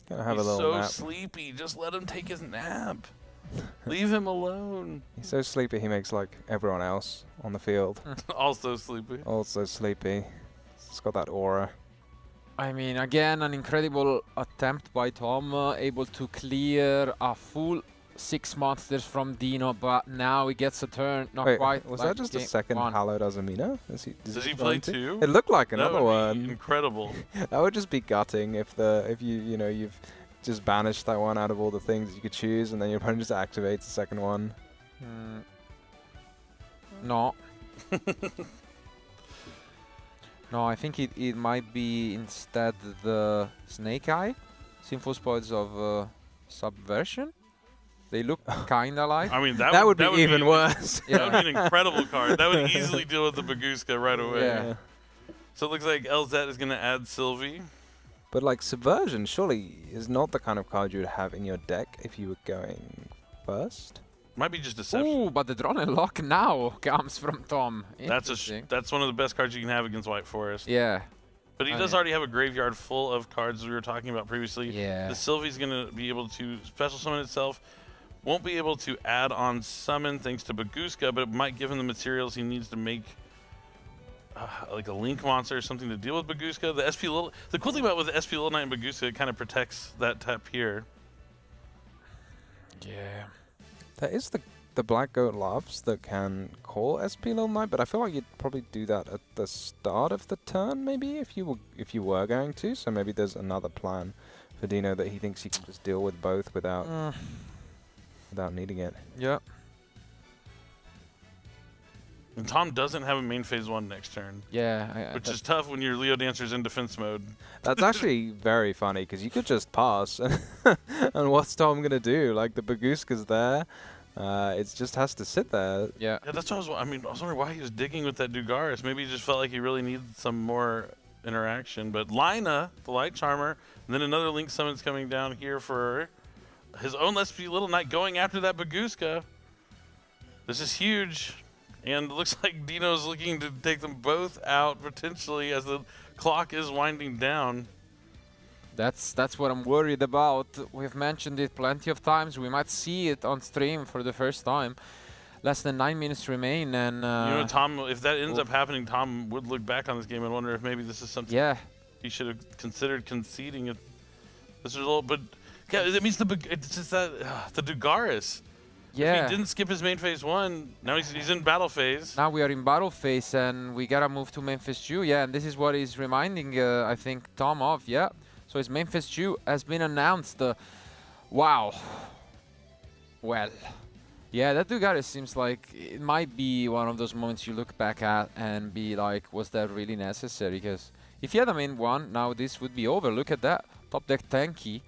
B: Gonna have
C: He's
B: a little
C: so
B: nap.
C: sleepy. Just let him take his nap. Leave him alone.
B: He's so sleepy he makes like everyone else on the field.
C: Also sleepy.
B: Also sleepy. It's got that aura.
A: I mean, again, an incredible attempt by Tom, able to clear a full 6 monsters from Dino, but now he gets a turn, not
B: Wait,
A: quite.
B: was
A: like
B: that just a
A: game
B: second
A: one.
B: Halodazamina?
C: Does he play two?
B: It looked like
C: That
B: another
C: would be
B: one.
C: incredible.
B: That would just be gutting if you've just banished that one out of all the things you could choose, and then your opponent just activates the second one.
A: No. No, I think it might be instead the Snake Eye, Sinful Spoils of Subversion. They look kinda like.
C: I mean,
B: That would be even worse.
C: That would be an incredible card. That would easily deal with the Bagooska right away.
A: Yeah.
C: So it looks like LZ is going to add Sylvie.
B: But like Subversion surely is not the kind of card you would have in your deck if you were going first.
C: Might be just Deception.
A: Ooh, but the Drone and Lock now comes from Tom.
C: That's one of the best cards you can have against White Forest.
A: Yeah.
C: But he does already have a graveyard full of cards we were talking about previously.
A: Yeah.
C: The Sylvie's going to be able to special summon itself. Won't be able to add on summon thanks to Bagooska, but it might give him the materials he needs to make like a Link monster or something to deal with Bagooska. The cool thing about with the SP Little Knight and Bagooska, it kind of protects that tap here.
A: Yeah.
B: There is the Black Goat Laughs that can call SP Little Knight, but I feel like you'd probably do that at the start of the turn, maybe if you were going to. So maybe there's another plan for Dino that he thinks he can just deal with both without needing it.
A: Yeah.
C: And Tom doesn't have a main phase 1 next turn.
A: Yeah.
C: Which is tough when your Leo Dancer's in defense mode.
B: That's actually very funny because you could just pass, and what's Tom gonna do? Like the Bagooska's there, it just has to sit there.
A: Yeah.
C: Yeah, that's what I was wondering why he was digging with that Dugaris. Maybe he just felt like he really needed some more interaction. But Lina, the Light Charmer, and then another Link Summon's coming down here for his own SP Little Knight going after that Bagooska. This is huge. And it looks like Dino's looking to take them both out potentially as the clock is winding down.
A: That's what I'm worried about. We've mentioned it plenty of times. We might see it on stream for the first time. Less than 9 minutes remain, and
C: you know, Tom, if that ends up happening, Tom would look back on this game and wonder if maybe this is something he should have considered conceding if this result. But yeah, it means it's just that the Dugaris.
A: Yeah.
C: If he didn't skip his main phase 1, now he's in battle phase.
A: Now we are in battle phase, and we gotta move to main phase 2. Yeah, and this is what he's reminding, I think, Tom of. Yeah. So his main phase 2 has been announced. Wow. Well. Yeah, that Dugaris seems like it might be one of those moments you look back at and be like, was that really necessary? Because if he had a main 1, now this would be over. Look at that. Top deck tanky.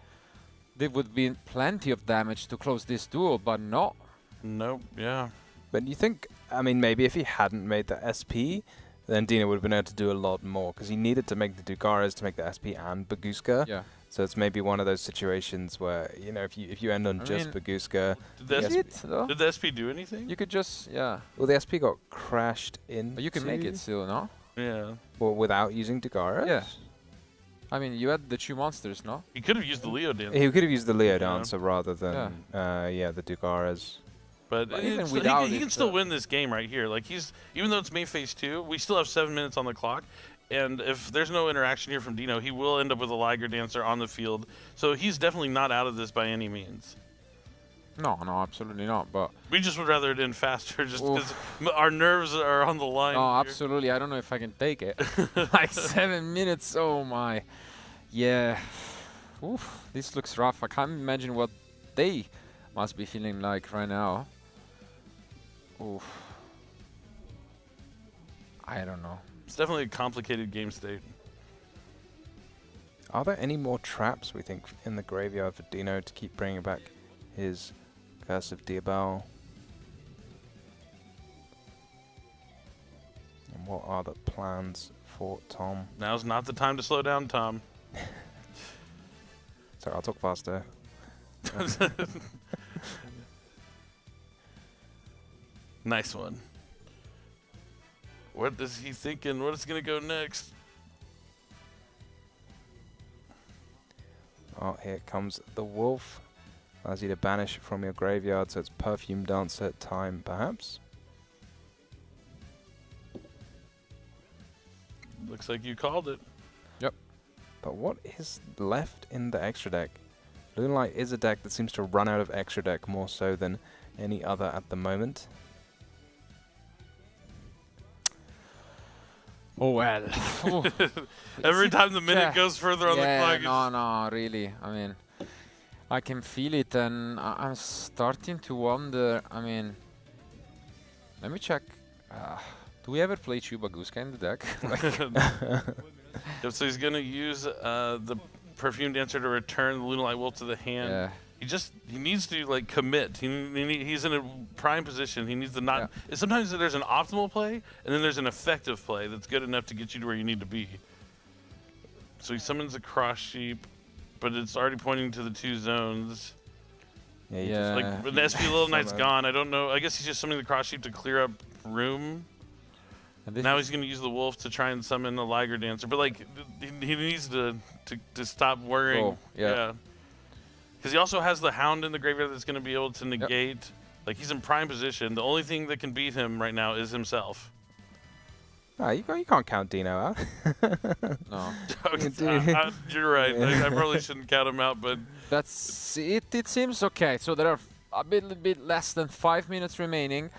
A: There would be plenty of damage to close this duel, but no.
C: Nope, yeah.
B: But you think, I mean, maybe if he hadn't made the SP, then Dino would have been able to do a lot more, because he needed to make the Dugaris to make the SP and Bagooska.
A: Yeah.
B: So it's maybe one of those situations where, you know, if you end on just Bagooska...
C: Did the SP do anything?
A: You could just, yeah.
B: Well, the SP got crashed in.
A: But you can make it still, no?
C: Yeah.
B: Well, without using Dugaris?
A: Yeah. I mean, you had the 2 monsters, no?
C: He could have used the Leo Dancer.
B: He could have used the Leo Dancer rather than, the Dugaris.
C: But
A: even without
C: he can still win this game right here. Like even though it's main phase 2, we still have 7 minutes on the clock. And if there's no interaction here from Dino, he will end up with a Liger Dancer on the field. So he's definitely not out of this by any means.
A: No, no, absolutely not. But
C: We just would rather it end faster, just because our nerves are on the line.
A: no,
C: here.
A: absolutely. I don't know if I can take it. Like 7 minutes. Oh my. Yeah. Oof, this looks rough. I can't imagine what they must be feeling like right now. Oof. I don't know.
C: It's definitely a complicated game state.
B: Are there any more traps, we think, in the graveyard for Dino to keep bringing back his Curse of Diabel? And what are the plans for Tom?
C: Now's not the time to slow down, Tom.
B: Sorry, I'll talk faster.
C: Nice one. What is he thinking? What is going to go next?
B: Oh, here comes the wolf. Allows you to banish from your graveyard, so it's Perfume Dancer time, perhaps.
C: Looks like you called it.
A: Yep.
B: But what is left in the extra deck? Lunalight is a deck that seems to run out of extra deck more so than any other at the moment.
A: Oh well.
C: Every time the minute goes further on the clock.
A: No, really. I mean, I can feel it, and I'm starting to wonder. I mean, let me check. Do we ever play Chubaguska in the deck?
C: So he's going to use the Perfume Dancer to return the Lunalight Wolf to the hand.
A: Yeah.
C: He needs to like commit. He's in a prime position. He needs to not. Sometimes there's an optimal play, and then there's an effective play that's good enough to get you to where you need to be. So he summons a Cross Sheep, but it's already pointing to the 2 zones.
B: Yeah.
C: Like when the SP Little Knight's gone, I don't know. I guess he's just summoning the Cross Sheep to clear up room. Now he's going to use the wolf to try and summon the Liger Dancer, but like he needs to stop worrying.
A: Oh, yeah.
C: Because he also has the Hound in the graveyard that's going to be able to negate. Yep. Like he's in prime position. The only thing that can beat him right now is himself.
B: No, you can't count Dino out.
A: No.
C: You're right. I probably shouldn't count him out, but
A: that's it. It seems okay. So there are a bit less than 5 minutes remaining.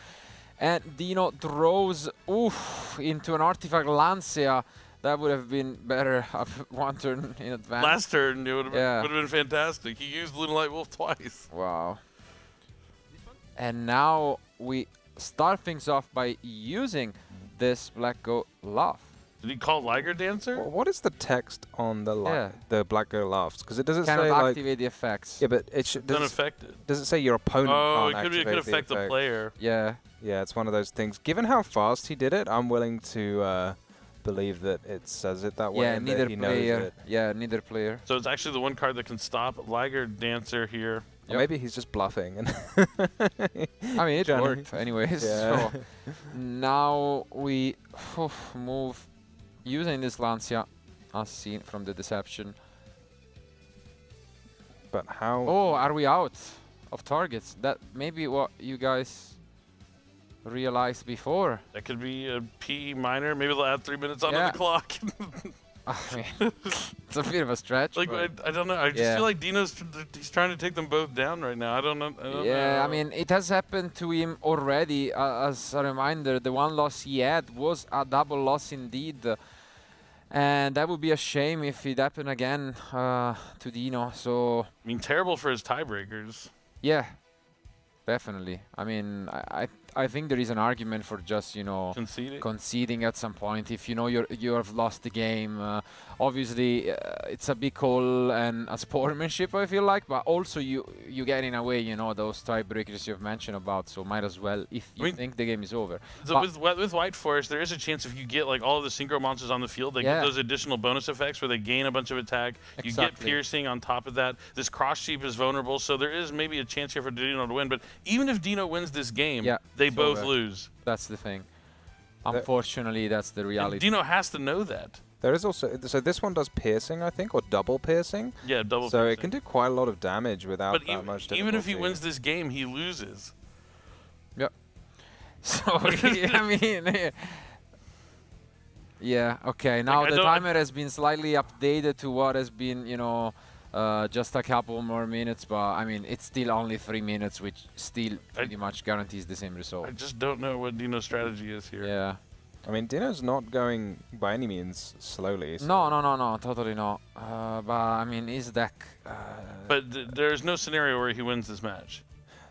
A: And Dino throws into an Artifact Lancia. That would have been better one turn in advance.
C: Last turn, it would have been fantastic. He used Lunalight Wolf twice.
A: Wow. And now we start things off by using this Black Goat Laugh.
C: Did he call Liger Dancer?
B: Well, what is the text on the Black Goat Laughs? Because it doesn't
A: cannot
B: say
A: activate the effects.
B: Yeah, but it should.
C: Unaffected.
B: Does it say your opponent can't activate
C: it could affect the player.
A: Yeah.
B: Yeah, it's one of those things. Given how fast he did it, I'm willing to believe that it says it that way.
A: Yeah,
B: and
A: neither
B: that he knows
A: player.
B: it.
A: Yeah, neither player.
C: So it's actually the one card that can stop Liger Dancer here.
B: Or maybe he's just bluffing. And
A: I mean, it worked anyways.
B: Yeah.
A: So now we move using this Lancia, as seen from the deception.
B: But how?
A: Oh, are we out of targets? That may be what you guys realized before.
C: That could be a PE minor. Maybe they'll add 3 minutes onto the clock.
A: I mean, it's a bit of a stretch.
C: Like I don't know. I just feel like Dino's he's trying to take them both down right now. I don't know.
A: I mean, it has happened to him already. As a reminder, the one loss he had was a double loss indeed. And that would be a shame if it happened again to Dino. So
C: I mean, terrible for his tiebreakers.
A: Yeah, definitely. I mean, I think there is an argument for just, you know, conceding at some point. If you know you have lost the game, obviously it's a big call and a sportsmanship, I feel like, but also you get in a way, you know, those tiebreakers you've mentioned about, so might as well if you think the game is over.
C: So with White Forest, there is a chance if you get like all of the synchro monsters on the field, they get those additional bonus effects where they gain a bunch of attack. You get piercing on top of that. This Cross Sheep is vulnerable, so there is maybe a chance here for Dino to win, but even if Dino wins this game, they both lose.
A: That's the thing. Unfortunately, that's the reality.
C: And Dino has to know that.
B: There is also, so this one does piercing, I think, or double piercing.
C: Yeah, double
B: so
C: piercing.
B: It can do quite a lot of damage without
C: but
B: that much difficulty.
C: Even if he wins this game, he loses.
A: Yep. So, I mean, yeah, okay. Now the timer has been slightly updated to what has been, you know, just a couple more minutes, but I mean, it's still only 3 minutes, which still pretty much guarantees the same result.
C: I just don't know what Dino's strategy is here.
A: Yeah.
B: I mean, Dino's not going by any means slowly. So
A: No, totally not. But I mean, his deck.
C: But there's no scenario where he wins this match.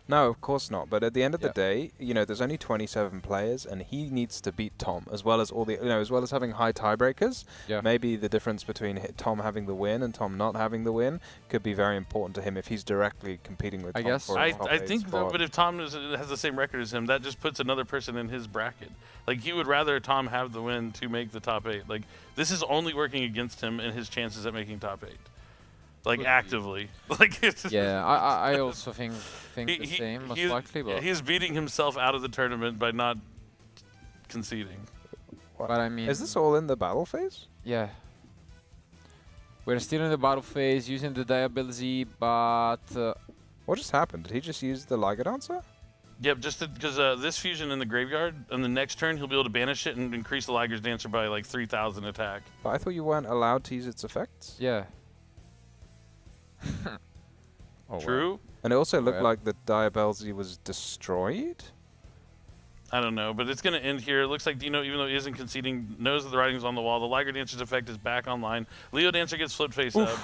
B: No, of course not. But at the end of the day, you know, there's only 27 players, and he needs to beat Tom, as well as all the, you know, as well as having high tiebreakers.
A: Yeah.
B: Maybe the difference between Tom having the win and Tom not having the win could be very important to him if he's directly competing with
A: I
B: Tom.
A: guess.
B: For a
C: I
B: top 8
C: think, though,
B: spot.
C: but if Tom has the same record as him, that just puts another person in his bracket. Like, he would rather Tom have the win to make the top 8. Like, this is only working against him and his chances at making top 8. Like, actively. Like, it's
A: Yeah, I also think the same, most likely. But
C: he's beating himself out of the tournament by not conceding.
A: but I mean,
B: Is this all in the battle phase?
A: yeah. We're still in the battle phase, using the Diabil-Z, but
B: What just happened? Did he just use the Liger Dancer?
C: Yep, just because this fusion in the graveyard, on the next turn, he'll be able to banish it and increase the Liger's Dancer by like 3,000 attack.
B: But I thought you weren't allowed to use its effects.
A: yeah. Oh,
C: True?
B: And it also looked
A: Well.
B: like the Diabil-Z was destroyed.
C: I don't know, but it's going to end here. It looks like Dino, even though he isn't conceding, knows that the writing's on the wall. The Liger Dancer's effect is back online. Leo Dancer gets flipped face up.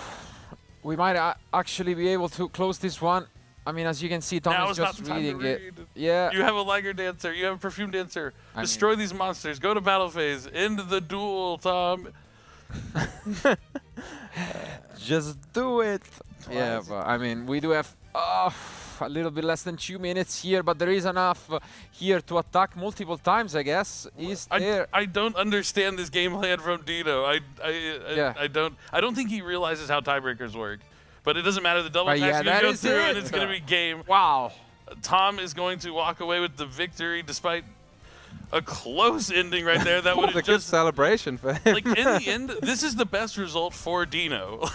A: We might actually be able to close this one. I mean, as you can see, Tom
C: Now
A: is
C: is not
A: just
C: the time to
A: reading it.
C: read.
A: Yeah.
C: You have a Liger Dancer. You have a Perfume Dancer.
A: I
C: Destroy these monsters. Go to battle phase. End the duel, Tom.
A: Just do it. Yeah, but I mean, we do have a little bit less than 2 minutes here, but there is enough here to attack multiple times, I guess. Is there?
C: I don't understand this game plan from Dino. I don't think he realizes how tiebreakers work. But it doesn't matter. The double
A: Yeah,
C: attack's going
A: that
C: to go
A: is
C: through,
A: it.
C: and it's going to be game.
A: Wow.
C: Tom is going to walk away with the victory despite a close ending right there. That would
B: What a
C: have
B: good
C: just
B: celebration for him.
C: like in the end. This is the best result for Dino.